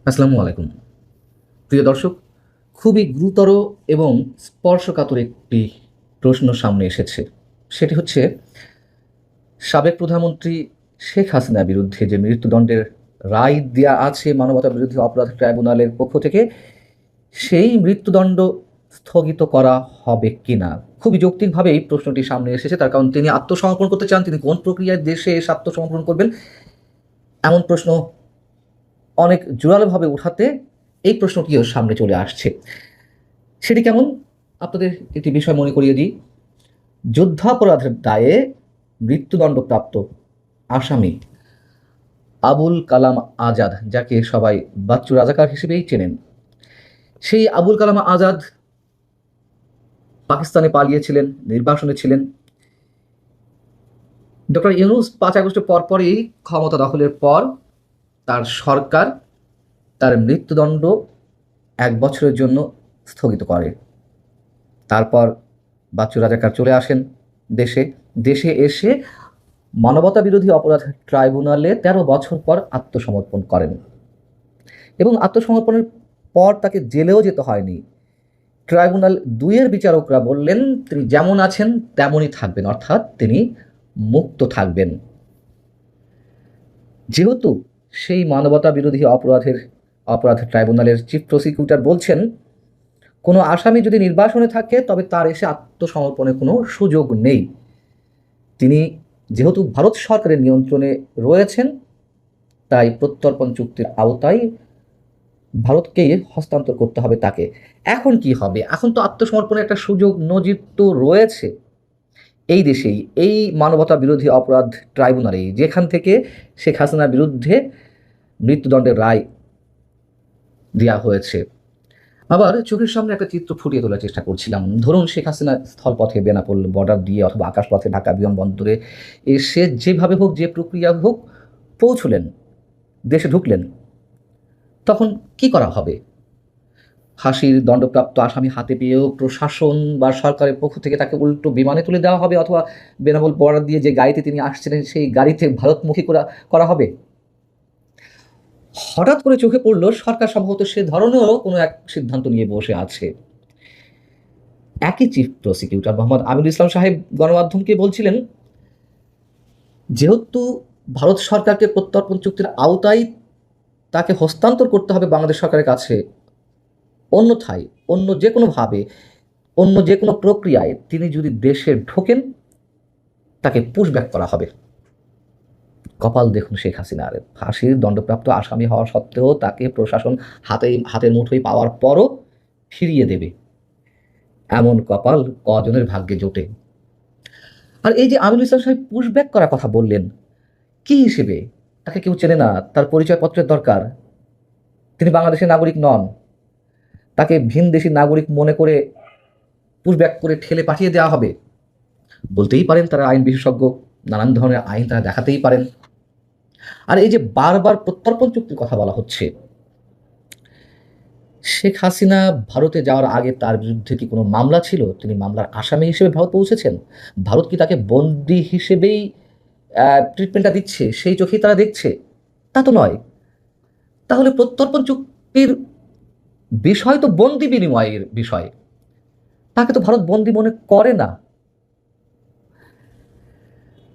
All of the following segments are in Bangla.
আসসালামু আলাইকুম। প্রিয় দর্শক, খুবই গুরুতর এবং স্পর্শকাতর একটি প্রশ্ন সামনে এসেছে। সেটি হচ্ছে সাবেক প্রধানমন্ত্রী শেখ হাসিনার বিরুদ্ধে যে মৃত্যুদণ্ডের রায় দেয়া আছে মানবতাবিরোধী অপরাধ ট্রাইব্যুনালের পক্ষ থেকে, সেই মৃত্যুদণ্ড স্থগিত করা হবে কিনা? খুবই যৌক্তিকভাবে এই প্রশ্নটি সামনে এসেছে। তার কারণ তিনি আত্মসমর্পণ করতে চান। তিনি কোন প্রক্রিয়ায় দেশে এসে আত্মসমর্পণ করবেন? এমন প্রশ্ন অনেক জোরালোভাবে উঠাতে এই প্রশ্নটিও সামনে চলে আসছে। সেটি কেমন? আপনাদের একটি বিষয় মনে করিয়ে দিই। যুদ্ধাপরাধের দায়ে মৃত্যুদণ্ডপ্রাপ্ত আসামি আবুল কালাম আজাদ, যাকে সবাই বাচ্চু রাজাকার হিসেবেই চেনেন, সেই আবুল কালাম আজাদ পাকিস্তানে পালিয়েছিলেন, নির্বাসনে ছিলেন। ডক্টর ইউনূস 5 আগস্টের পরপরই ক্ষমতা দখলের পর তার সরকার তার মৃত্যুদণ্ড 1 বছরের জন্য স্থগিত করে। তারপর বাচ্চু রাজাকার চলে আসেন দেশে। দেশে এসে মানবতাবিরোধী অপরাধ ট্রাইব্যুনালে 13 বছর পর আত্মসমর্পণ করেন এবং আত্মসমর্পণের পর তাকে জেলেও যেতে হয়নি। ট্রাইব্যুনাল 2-এর বিচারকরা বললেন তিনি যেমন আছেন তেমনই থাকবেন, অর্থাৎ তিনি মুক্ত থাকবেন। যেহেতু সেই মানবতা বিরোধী অপরাধ ট্রাইব্যুনালের চিফ প্রসিকিউটর বলছেন কোনো আসামি যদি নির্বাসনে থাকে তবে তার এসে আত্মসমর্পণের কোনো সুযোগ নেই। তিনি যেহেতু ভারত সরকারের নিয়ন্ত্রণে রয়েছেন, তাই প্রত্যর্পণ চুক্তির আওতায় ভারতকেই হস্তান্তর করতে হবে তাকে। এখন কি হবে? এখন তো আত্মসমর্পণের একটা সুযোগ নজির তো রয়েছে এই দেশেই, এই মানবতা বিরোধী অপরাধ ট্রাইব্যুনালেই, যেখান থেকে শেখ হাসিনার বিরুদ্ধে মৃত্যুদণ্ডের রায় দেওয়া হয়েছে। আবার চোখের সামনে একটা চিত্র ফুটিয়ে তোলার চেষ্টা করছিলাম। ধরুন শেখ হাসিনা স্থলপথে বেনাপোল বর্ডার দিয়ে অথবা আকাশপথে ঢাকা বিমানবন্দরে এসে যেভাবে হোক, যে প্রক্রিয়া হোক পৌঁছলেন, দেশে ঢুকলেন। তখন কি করা হবে? ফাঁসির দণ্ডপ্রাপ্ত আসামি হাতে পেয়েও প্রশাসন বা সরকারের পক্ষ থেকে তাকে উল্টো বিমানে তুলে দেওয়া হবে, অথবা বেনাপোল বর্ডার দিয়ে যে গাড়িতে তিনি আসছিলেন সেই গাড়িতে ভারতমুখী করা হবে। হঠাৎ করে চোখে পড়ল সরকার সম্ভবত সে ধরনেরও কোনো এক সিদ্ধান্ত নিয়ে বসে আছে। একই চিফ প্রসিকিউটর মোহাম্মদ আমিনুল ইসলাম সাহেব গণমাধ্যমকে বলছিলেন, যেহেতু ভারত সরকারকে প্রত্যর্পণ চুক্তির আওতায় তাকে হস্তান্তর করতে হবে বাংলাদেশ সরকারের কাছে, অন্যথায় অন্য যে কোনোভাবে, অন্য যে কোনো প্রক্রিয়ায় তিনি যদি দেশে ঢোকেন তাকে পুশব্যাক করা হবে। কপাল দেখুন শেখ হাসিনার, ফাঁসির দণ্ডপ্রাপ্ত আসামি হওয়া সত্ত্বেও তাকে প্রশাসন হাতের মুঠোয় পাওয়ার পরও ফিরিয়ে দেবে। এমন কপাল কজনের ভাগ্যে জোটে? আর এই যে আমিনুল ইসলাম সাহেব পুশব্যাক করার কথা বললেন, কি হিসেবে? তাকে কেউ চেনে না, তার পরিচয়পত্রের দরকার। তিনি বাংলাদেশের নাগরিক নন। তাকে ভিনদেশী নাগরিক মনে করে পুশব্যাক করে ঠেলে পাঠিয়ে দেওয়া হবে? বলতেই পারেন তারা আইন বিশেষজ্ঞ, নানান ধরনের আইন তারা দেখাতেই পারেন। আর এই যে বারবার প্রত্যর্পণ চুক্তির কথা বলা হচ্ছে, শেখ হাসিনা ভারতে যাওয়ার আগে তার বিরুদ্ধে কি কোনো মামলা ছিল? তিনি মামলার আসামি হিসেবে ভারত পৌঁছেছেন। ভারত কি তাকে বন্দী হিসেবেই ট্রিটমেন্টটা দিচ্ছে, সেই চোখেই তারা দেখছে? তা তো নয়। তাহলে প্রত্যর্পণ চুক্তির বিষয় তো বন্দি বিনিময়ের বিষয়। তাকে তো ভারত বন্দি মনে করে না।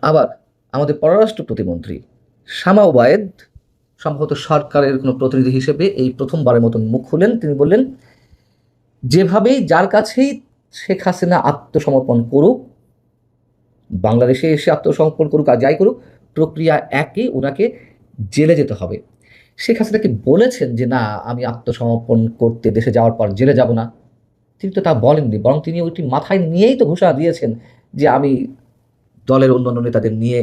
আবার আমাদের পররাষ্ট্র প্রতিমন্ত্রী শামা ওবায়েদ সম্ভবত সরকারের কোনো প্রতিনিধি হিসেবে এই প্রথমবারের মতন মুখ খুললেন। তিনি বললেন, যেভাবেই যার কাছেই শেখ হাসিনা আত্মসমর্পণ করুক, বাংলাদেশে এসে আত্মসমর্পণ করুক আর যাই করুক, প্রক্রিয়া একই, ওনাকে জেলে যেতে হবে। শেখ হাসিনাকে বলেছেন যে না, আমি আত্মসমর্পণ করতে দেশে যাওয়ার পর জেলে যাব না। তিনি তো তা বলেননি, বরং তিনি ওইটি মাথায় নিয়েই তো ঘোষণা দিয়েছেন যে আমি দলের অন্যান্য নেতাদের নিয়ে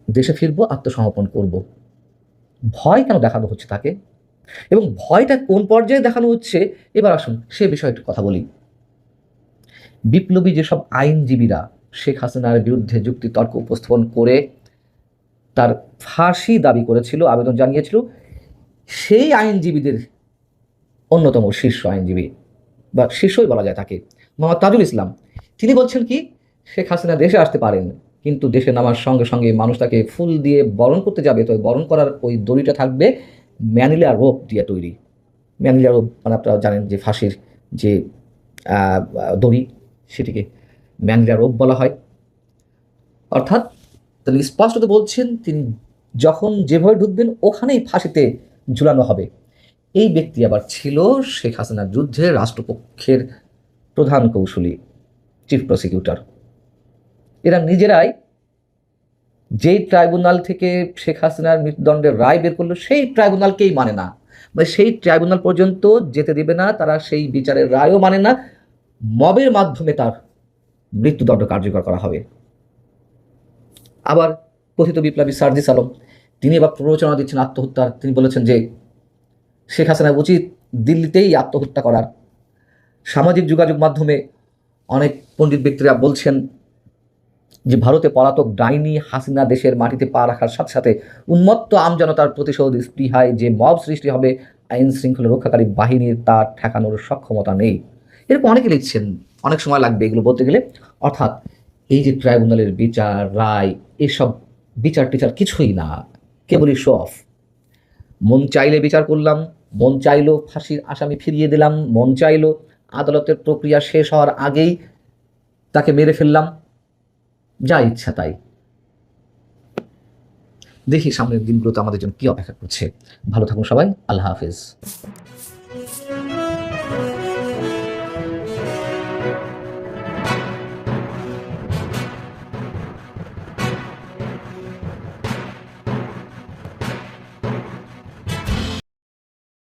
দেশে ফিরবো, আত্মসমর্পণ করব। ভয় কেন দেখানো হচ্ছে তাকে, এবং ভয়টা কোন পর্যায়ে দেখানো হচ্ছে? এবার আসুন সে বিষয়ে একটু কথা বলি। বিপ্লবী যেসব আইনজীবীরা শেখ হাসিনার বিরুদ্ধে যুক্তিতর্ক উপস্থাপন করে তার ফাঁসি দাবি করেছিল, আবেদন জানিয়েছিল, সেই আইনজীবীদের অন্যতম শীর্ষ আইনজীবী, বা শীর্ষই বলা যায় তাকে, মোহাম্মদ তাজুল ইসলাম, তিনি বলছেন কি, শেখ হাসিনা দেশে আসতে পারেন, কিন্তু দেশে নামার সঙ্গে সঙ্গে মানুষ তাকে ফুল দিয়ে বরণ করতে যাবে, তো বরণ করার ওই দড়িটা থাকবে ম্যানিলা রোপ দিয়ে তৈরি। ম্যানিলা রোপ মানে আপনারা জানেন যে ফাঁসির যে দড়ি, সেটিকে ম্যানিলা রোপ বলা হয়। অর্থাৎ তাহলে স্পষ্টত বলছেন তিনি যখন যেভাবে ঢুকবেন ওখানেই ফাঁসিতে ঝুলানো হবে। এই ব্যক্তি আবার ছিল শেখ হাসিনার যুদ্ধে রাষ্ট্রপক্ষের প্রধান কৌশলী, চিফ প্রসিকিউটর। এরা নিজেরাই যেই ট্রাইব্যুনাল থেকে শেখ হাসিনার মৃত্যুদণ্ডের রায় বের করলো সেই ট্রাইব্যুনালকেই মানে না, মানে সেই ট্রাইব্যুনাল পর্যন্ত যেতে দেবে না তারা, সেই বিচারের রায়ও মানে না, মবের মাধ্যমে তার মৃত্যুদণ্ড কার্যকর করা হবে। আবার কথিত বিপ্লবী সার্জিস আলম তিনি এবার প্ররোচনা দিচ্ছেন আত্মহত্যার। তিনি বলেছেন যে শেখ হাসিনার উচিত দিল্লিতেই আত্মহত্যা করার। সামাজিক যোগাযোগ মাধ্যমে অনেক পণ্ডিত ব্যক্তিরা বলছেন যে ভারতে পলাতক ডাইনি হাসিনা দেশের মাটিতে পা রাখার সাথে সাথে উন্মত্ত আমজনতার প্রতিশোধ স্পৃহায় যে মব সৃষ্টি হবে, আইন শৃঙ্খলা রক্ষাকারী বাহিনীর তা ঠেকানোর সক্ষমতা নেই। এরকম অনেকে লিখছেন, অনেক সময় লাগবে এগুলো বলতে গেলে। অর্থাৎ এই যে ট্রাইব্যুনালের বিচার রায়, এসব বিচার টিচার কিছুই না, কেবলই শো অফ। মন চাইলে বিচার করলাম, মন চাইলো ফাঁসির আসামি ফিরিয়ে দিলাম, মন চাইলো আদালতের প্রক্রিয়া শেষ হওয়ার আগেই তাকে মেরে ফেললাম, যা ইচ্ছা তাই। দেখি সামনের দিনগুলোতে আমাদের জন্য কি অপেক্ষা করছে। ভালো থাকুন সবাই, আল্লাহ হাফেজ।